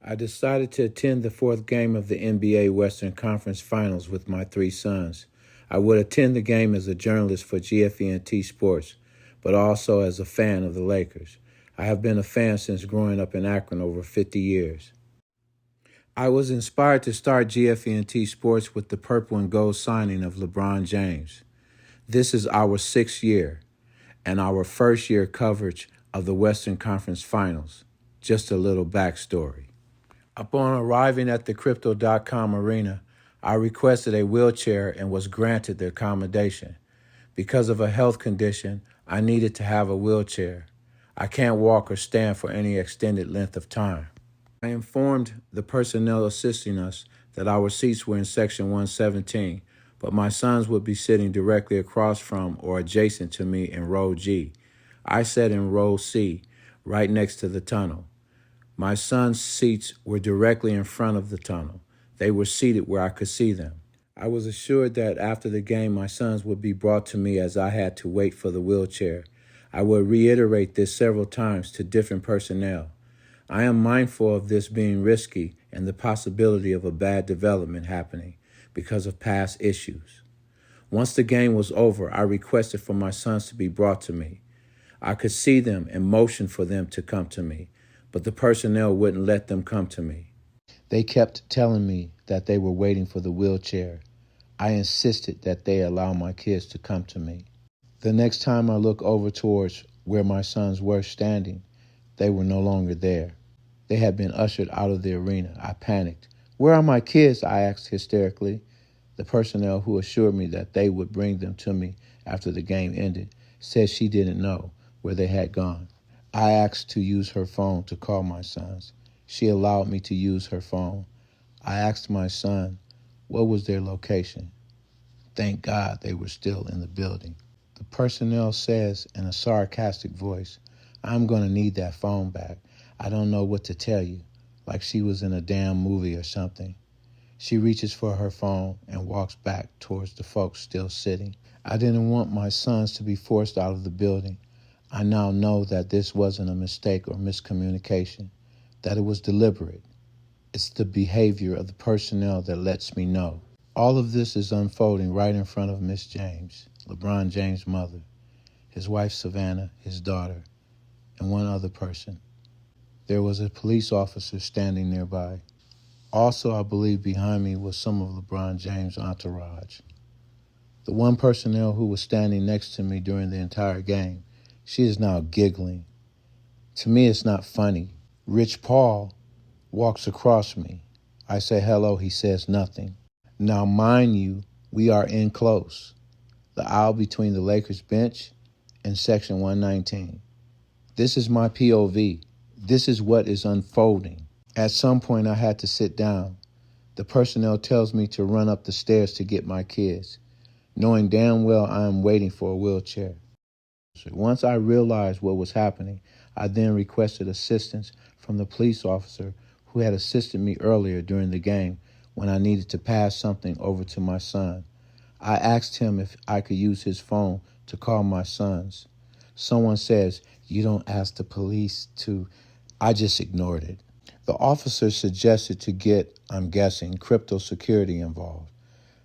I decided to attend the fourth game of the NBA Western Conference Finals with my three sons. I would attend the game as a journalist for GFENT Sports, but also as a fan of the Lakers. I have been a fan since growing up in Akron over 50 years. I was inspired to start GFENT Sports with the purple and gold signing of LeBron James. This is our 6th year and our first year coverage of the Western Conference Finals. Just a little backstory. Upon arriving at the Crypto.com arena, I requested a wheelchair and was granted the accommodation. Because of a health condition, I needed to have a wheelchair. I can't walk or stand for any extended length of time. I informed the personnel assisting us that our seats were in section 117, but my sons would be sitting directly across from or adjacent to me in row G. I sat in row C, right next to the tunnel. My sons' seats were directly in front of the tunnel. They were seated where I could see them. I was assured that after the game, my sons would be brought to me as I had to wait for the wheelchair. I would reiterate this several times to different personnel. I am mindful of this being risky and the possibility of a bad development happening because of past issues. Once the game was over, I requested for my sons to be brought to me. I could see them and motioned for them to come to me, but the personnel wouldn't let them come to me. They kept telling me that they were waiting for the wheelchair. I insisted that they allow my kids to come to me. The next time I looked over towards where my sons were standing, they were no longer there. They had been ushered out of the arena. I panicked. "Where are my kids?" I asked hysterically. The personnel who assured me that they would bring them to me after the game ended said she didn't know where they had gone. I asked to use her phone to call my sons. She allowed me to use her phone. I asked my son what was their location. Thank God they were still in the building. The personnel says in a sarcastic voice, "I'm going to need that phone back. I don't know what to tell you," like she was in a damn movie or something. She reaches for her phone and walks back towards the folks still sitting. I didn't want my sons to be forced out of the building. I now know that this wasn't a mistake or miscommunication, that it was deliberate. It's the behavior of the personnel that lets me know. All of this is unfolding right in front of Miss James, LeBron James' mother, his wife Savannah, his daughter, and one other person. There was a police officer standing nearby. Also, I believe behind me was some of LeBron James' entourage. The one personnel who was standing next to me during the entire game, she is now giggling. To me, it's not funny. Rich Paul walks across me. I say hello, he says nothing. Now, mind you, we are in close. The aisle between the Lakers bench and section 119. This is my POV. This is what is unfolding. At some point, I had to sit down. The personnel tells me to run up the stairs to get my kids, knowing damn well I am waiting for a wheelchair. Once I realized what was happening, I then requested assistance from the police officer who had assisted me earlier during the game when I needed to pass something over to my son. I asked him if I could use his phone to call my sons. Someone says, "You don't ask the police to..." I just ignored it. The officer suggested to get, I'm guessing, crypto security involved.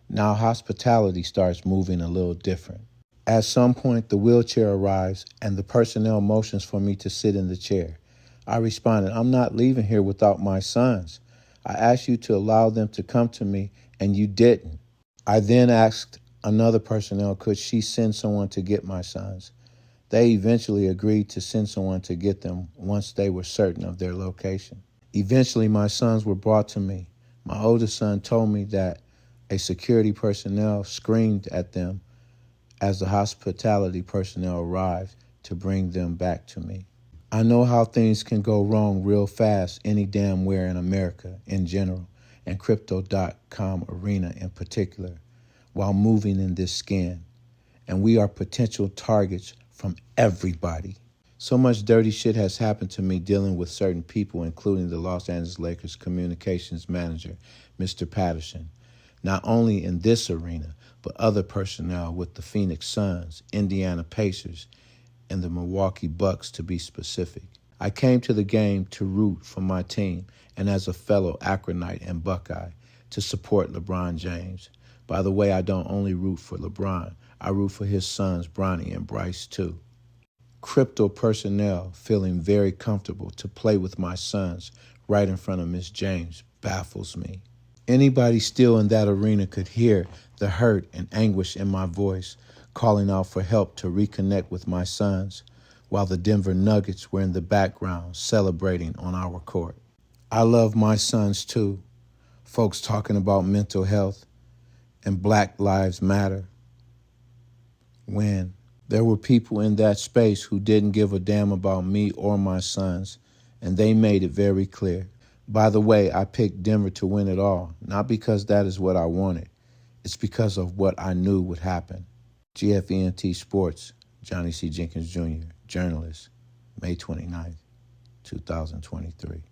Now hospitality starts moving a little different. At some point, the wheelchair arrives and the personnel motions for me to sit in the chair. I responded, "I'm not leaving here without my sons. I asked you to allow them to come to me, and you didn't." I then asked another personnel, could she send someone to get my sons? They eventually agreed to send someone to get them once they were certain of their location. Eventually, my sons were brought to me. My oldest son told me that a security personnel screamed at them as the hospitality personnel arrived to bring them back to me. I know how things can go wrong real fast any damn where in America in general, and Crypto.com arena in particular, while moving in this skin. And we are potential targets from everybody. So much dirty shit has happened to me dealing with certain people, including the Los Angeles Lakers communications manager, Mr. Patterson. Not only in this arena, but other personnel with the Phoenix Suns, Indiana Pacers, and the Milwaukee Bucks to be specific. I came to the game to root for my team and as a fellow Akronite and Buckeye to support LeBron James. By the way, I don't only root for LeBron, I root for his sons Bronny and Bryce too. Crypto personnel feeling very comfortable to play with my sons right in front of Miss James baffles me. Anybody still in that arena could hear the hurt and anguish in my voice, calling out for help to reconnect with my sons, while the Denver Nuggets were in the background celebrating on our court. I love my sons too. Folks talking about mental health and Black Lives Matter. When there were people in that space who didn't give a damn about me or my sons, and they made it very clear. By the way, I picked Denver to win it all, not because that is what I wanted. It's because of what I knew would happen. GFENT Sports, Johnny C. Jenkins Jr., journalist, May 29th, 2023.